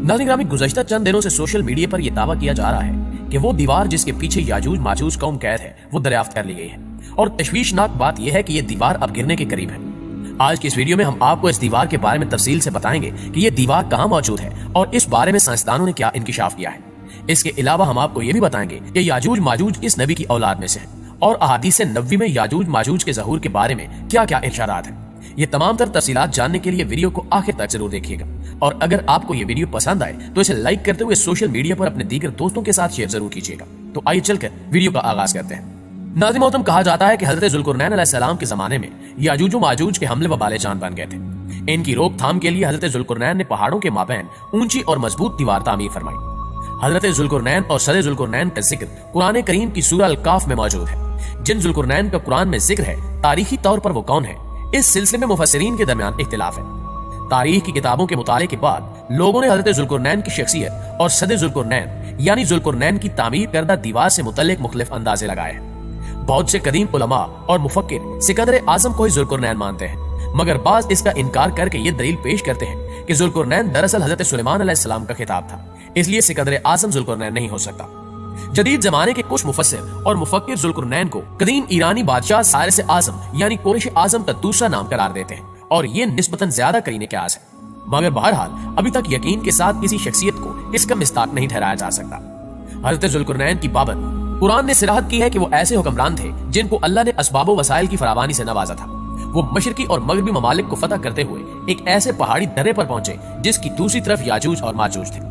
नाज़रीन ग्रामी, गुज़श्ता चंद दिनों से सोशल मीडिया पर यह दावा किया जा रहा है कि वो दीवार जिसके पीछे याजूज माजूज कौम कैद है वो दरियाफ्त कर ली गई है। और तशवीशनाक बात यह है कि ये दीवार अब गिरने के करीब है। आज की इस वीडियो में हम आपको इस दीवार के बारे में तफसील से बताएंगे कि ये दीवार कहाँ मौजूद है और इस बारे में साइंसदानों ने क्या इंकिशाफ किया है। इसके अलावा हम आपको ये भी बताएंगे कि याजूज माजूज किस नबी की औलाद में से है और अहादीस नबवी में याजूज माजूज के ज़हूर के बारे में क्या क्या इरशादात है। ये तमाम तर तफसीलात जानने के लिए वीडियो को आखिर तक जरूर देखिएगा। और अगर आपको ये वीडियो पसंद आए तो इसे लाइक करते हुए सोशल मीडिया पर अपने दीगर दोस्तों के साथ शेयर जरूर कीजिएगा। तो आइए चलकर वीडियो का आगाज करते हैं। नाज़रीन मोहतरम, कहा जाता है कि हजरत ज़ुल्कुरनैन अलैहिस्सलाम के जमाने में याजूज माजूज के हमले वबाले जान बन गए थे। इनकी रोकथाम के लिए हजरत ज़ुल्कुरनैन ने पहाड़ों के माबैन ऊंची और मजबूत दीवार तामीर फरमाई। हजरत ज़ुल्कुरनैन और सदे ज़ुल्कुरनैन का जिक्र कुरान करीम की सूरह अल-काफ में मौजूद है। जिन ज़ुल्कुरनैन का कुरान में जिक्र है, तारीखी तौर पर वो कौन है, इस सिलसिले में मुफस्सिरीन के दरमियान इख्तिलाफ है। तारीख की किताबों के मुताले के बाद लोगों ने हजरत ज़ुल्कुरनैन की शख्सियत और सदे ज़ुल्कुरनैन यानी ज़ुल्कुरनैन की तामीर करदा दीवार से मुतल्लिक मुख्तलिफ अंदाजे लगाए हैं। बहुत से कदीम उलमा और मुफक्किर सिकंदर आज़म को ही ज़ुल्कुरनैन मानते हैं, मगर बाज इसका इनकार करके ये दलील पेश करते हैं कि ज़ुल्कुरनैन दरअसल हजरत सुलेमान अलैहिस्सलाम का खिताब था, इसलिए सिकंदर आज़म ज़ुल्कुरनैन नहीं हो सकता। जदीद जमाने के कुछ मुफस्सिर और मुफक्किर ज़ुल्कुरनैन को कदीम ईरानी बादशाह सारिस आज़म यानी कुरैश आज़म का दूसरा नाम करार देते हैं और ये निस्बतन ज्यादा करीने के आस है। मगर बहरहाल अभी तक यकीन के साथ किसी शख्सियत को इसका मिस्ताक नहीं ठहराया जा सकता। हजरत ज़ुल्कुरनैन की बाबत कुरान ने सिराहत की है कि वो ऐसे हुक्मरान थे जिनको अल्लाह ने असबाब व वसाइल की फरावानी से नवाजा था। वो मशरकी और मगरबी ममालिक को फतह करते हुए एक ऐसे पहाड़ी दर्रे पर पहुंचे जिसकी दूसरी तरफ याजूज और माजूज थे।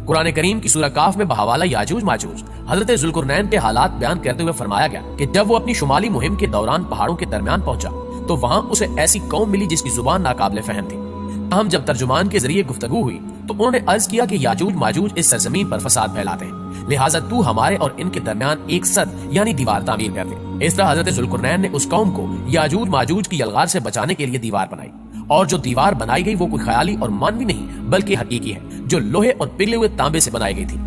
कुरान करीम की सूरह काफ में बहवाला याजूज माजूज हजरत ज़ुल्कुरनैन के हालात बयान करते हुए फरमाया गया कि जब वो अपनी शुमाली मुहिम के दौरान पहाड़ों के दरमियान पहुंचा तो वहां उसे ऐसी कौम मिली जिसकी जुबान नाकाबिले फहम थी। हम जब तर्जुमान के जरिए गुफ्तगू हुई तो उन्होंने अर्ज किया कि याजूज माजूज इस सरजमीन पर फसाद फैलाते हैं, लिहाजा तू हमारे और इनके दरमियान एक सद यानी दीवार तामीर कर दे। इस तरह हजरत ज़ुल्कुरनैन ने उस कौम को याजूज माजूज की यलगार से बचाने के लिए दीवार बनाई। और जो दीवार बनाई गई वो कोई ख्याली और मानवी नहीं बल्कि हकीकी है, जो लोहे और पिघले हुए तांबे से बनाई गई थी,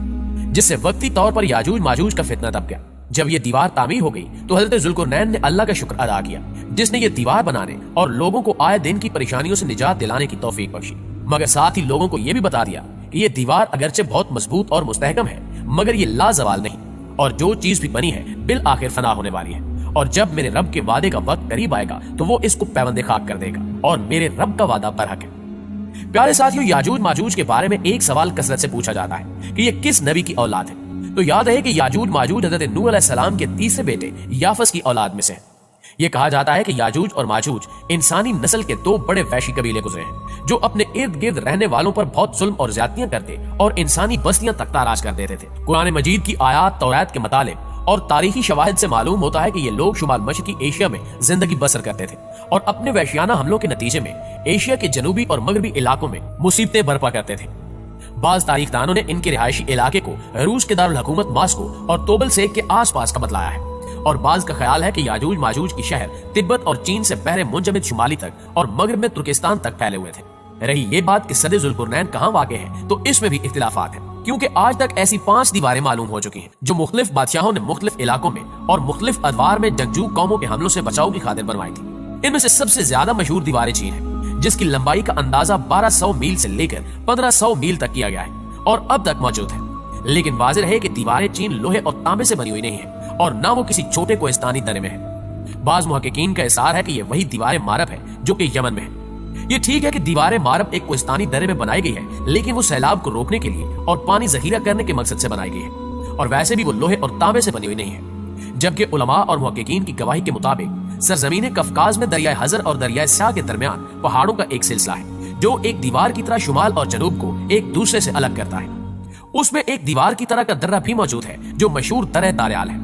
जिससे वक्ती तौर पर याजूज माजूज का फितना दब गया। जब ये दीवार तामीर हो गई तो हजरत ज़ुल्कुरनैन ने अल्लाह का शुक्र अदा किया जिसने ये दीवार बनाने और लोगों को आए दिन की परेशानियों से निजात दिलाने की तौफीक बख्शी। मगर साथ ही लोगों को ये भी बता दिया कि ये दीवार अगरचे बहुत मजबूत और मुस्तहकम है, मगर ये लाजवाल नहीं, और जो चीज भी बनी है बिल आखिर फना होने वाली है, और जब मेरे रब के वादे का वक्त करीब आएगा तो वो इसको पैबंदे खाक कर देगा, और मेरे रब का वादा बरहक है। प्यारे साथियों, याजूज माजूज के बारे में एक सवाल कसरत से पूछा जाता है कि ये किस नबी की औलाद है। तो याद रहे कि याजूज माजूज हजरत नूह अलैहिस्सलाम के तीसरे बेटे याफस की औलाद में से है। ये कहा जाता है कि याजूज और माजूज इंसानी नस्ल के दो बड़े वैशी कबीले गुजरे हैं जो अपने इर्द गिर्द रहने वालों पर बहुत जुल्म और ज्यादतियां करते और इंसानी बस्तियां तक ताराज कर देते थे। कुरान मजीद की आयात तौरात के मुतालिक और तारीखी शवाहिद से मालूम होता है कि ये लोग शुमाल मशरकी एशिया में जिंदगी बसर करते थे और अपने वहशियाना हमलों के नतीजे में एशिया के जनूबी और मगरबी इलाकों में मुसीबतें बर्पा करते थे। बाज तारीखदानों ने इनके रिहायशी इलाके को रूस के दारुल हुकूमत मास्को और तोबल सेक के आसपास का बतलाया है, और बाज का ख्याल है कि याजूज माजूज की शहर तिब्बत और चीन से बहरे मुंजमिद शुमाली तक और मगरब में तुर्किस्तान तक फैले हुए थे। रही ये बात कि सदे ज़ुल्कुरनैन कहाँ वाक़े है तो इसमें भी इख्तिलाफात है, क्योंकि आज तक ऐसी 5 दीवारें मालूम हो चुकी हैं जो मुख्तलिफ बादशाहों ने मुख्तलिफ इलाकों में और मुख्तलिफ अदवार में जंगजू कौमों के हमलों से बचाव की खातिर बनवाई थी। इनमें से सबसे ज्यादा मशहूर दीवारें चीन है, जिसकी लंबाई का अंदाजा 1200 मील से लेकर 1500 मील तक किया गया है और अब तक मौजूद है। लेकिन वाज़ेह है कि दीवारें चीन लोहे और तांबे से बनी हुई नहीं है और ना वो किसी छोटे कोहिस्तानी दर्रे में है। बाज मुहक्किकीन का इसार है कि ये वही दीवारें मारब है जो कि यमन में है। ये ठीक है कि दीवारें मारब एक कोहिस्तानी दर्रे में बनाई गई है, लेकिन वो सैलाब को रोकने के लिए और पानी जखीरा करने के मकसद से बनाई गई है, और वैसे भी वो लोहे और तांबे से बनी हुई नहीं है। जबकि उलमा और मुहक्किकीन की गवाही के मुताबिक सरजमीन कफकाज में दरियाए हजर और दरियाए स्या के दरमियान पहाड़ों का एक सिलसिला है जो एक दीवार की तरह शुमाल और जनूब को एक दूसरे से अलग करता है। उसमें एक दीवार की तरह का दर्रा भी मौजूद है जो मशहूर दर्रे दारियाल है।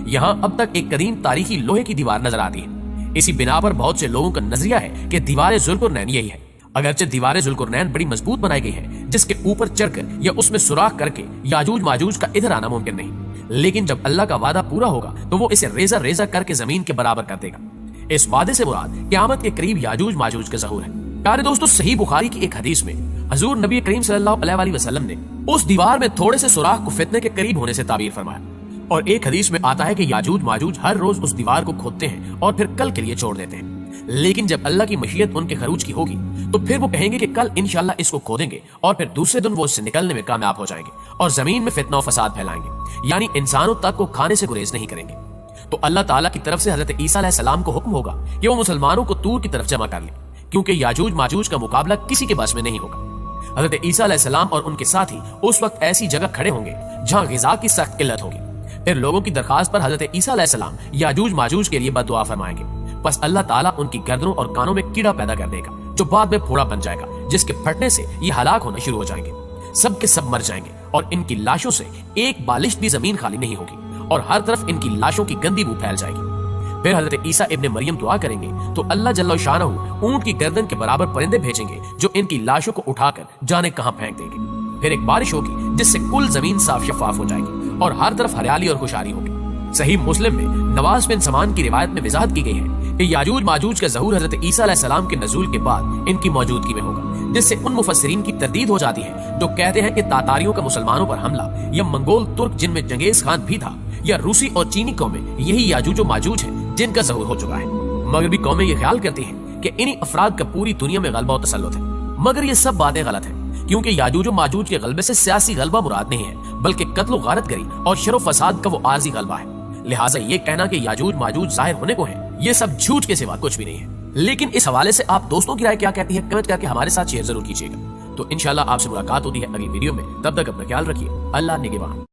यहाँ अब तक एक कदीम तारीखी लोहे की दीवार नजर आती है। इसी बिना पर बहुत से लोगों का नजरिया है कि दीवार ज़ुल्कुरनैन यही है। अगरचे दीवार ज़ुल्कुरनैन बड़ी मजबूत बनाई गई है जिसके ऊपर चढ़कर या उसमें सुराख करके याजूज माजूज का इधर आना मुमकिन नहीं, लेकिन जब अल्लाह का वादा पूरा होगा तो वो इसे रेजा रेजा करके जमीन के बराबर कर देगा। इस वादे से मुराद क़यामत के करीब याजूज माजूज के ज़हूर है। प्यारे दोस्तों, सही बुखारी की एक हदीस में हजूर नबी करीम सल्लल्लाहु अलैहि वसल्लम ने उस दीवार में थोड़े से सुराख को फितने के करीब होने से ताबीर फरमाया, और एक हदीस में आता है कि याजूज माजूज हर रोज उस दीवार को खोदते हैं और फिर कल के लिए छोड़ देते हैं लेकिन जब अल्लाह की मशीयत उनके खरूज की होगी तो फिर वो कहेंगे कि कल इंशाल्लाह इसको खोदेंगे और फिर दूसरे दिन वो इससे निकलने में कामयाब हो जाएंगे और जमीन में फितना और फसाद फैलाएंगे, यानी इंसानों तक को खाने से गुरेज नहीं करेंगे। तो अल्लाह ताला की तरफ से हजरत ईसा अलैहिस्सलाम को हुक्म होगा कि वो मुसलमानों को तूर की तरफ जमा कर ले, क्योंकि याजूज माजूज का मुकाबला किसी के बस में नहीं होगा। हजरत ईसा अलैहिस्सलाम और उनके साथी उस वक्त ऐसी जगह खड़े होंगे जहां ग़िज़ा की सख्त किल्लत होगी। फिर लोगों की दरखास्त पर हजरत ईसा अलैहिस्सलाम याजूज माजूज के लिए बद्दुआ फरमाएंगे, बस अल्लाह ताला उनकी गर्दनों और कानों में कीड़ा पैदा कर देगा जो बाद में फोड़ा बन जाएगा, जिसके फटने से ये हलाक होना शुरू हो जाएंगे। सब के सब मर जाएंगे और इनकी लाशों से एक बालिश भी जमीन खाली नहीं होगी और हर तरफ इनकी लाशों की गंदी बू फैल जाएगी। फिर हजरत ईसा इब्ने मरियम दुआ करेंगे तो अल्लाह जल्ल शानहू ऊंट की गर्दन के बराबर परिंदे भेजेंगे जो इनकी लाशों को उठाकर जाने कहां फेंक देंगे। फिर एक बारिश होगी जिससे कुल जमीन साफ शफाफ हो जाएगी और हर तरफ हरियाली और खुशहाली होगी। सही मुस्लिम में नवाज बिन समान की रिवायत में वजाहत की गई है कि याजूज माजूज का ज़हूर हजरत ईसा अलैहिस्सलाम के नज़ूल के बाद इनकी मौजूदगी में होगा, जिससे उन मुफस्सिरीन की तरदीद हो जाती है जो कहते हैं कि तातारियों का मुसलमानों पर हमला या मंगोल तुर्क जिनमें जंगेज खान भी था या रूसी और चीनी कौमें यही याजूज माजूज है जिनका ज़हूर हो चुका है। मगरबी कौमें ये ख्याल करती हैं कि इन्हीं अफराद का पूरी दुनिया में गलबा और तसल्लुत है, मगर ये सब बातें गलत हैं, क्योंकि याजूज माजूज के गलबे से सियासी गलबा मुराद नहीं है बल्कि कत्ल गारतगरी और शर फसाद का वो आर्जी गलबा है। लिहाजा ये कहना कि याजूज माजूज जाहिर होने को है, ये सब झूठ के सिवा कुछ भी नहीं है। लेकिन इस हवाले से आप दोस्तों की राय क्या कहती है, कमेंट करके हमारे साथ शेयर जरूर कीजिएगा। तो इंशाल्लाह आपसे मुलाकात होती है अगली वीडियो में, तब तक अपना ख्याल रखिए। अल्लाह निगहबान।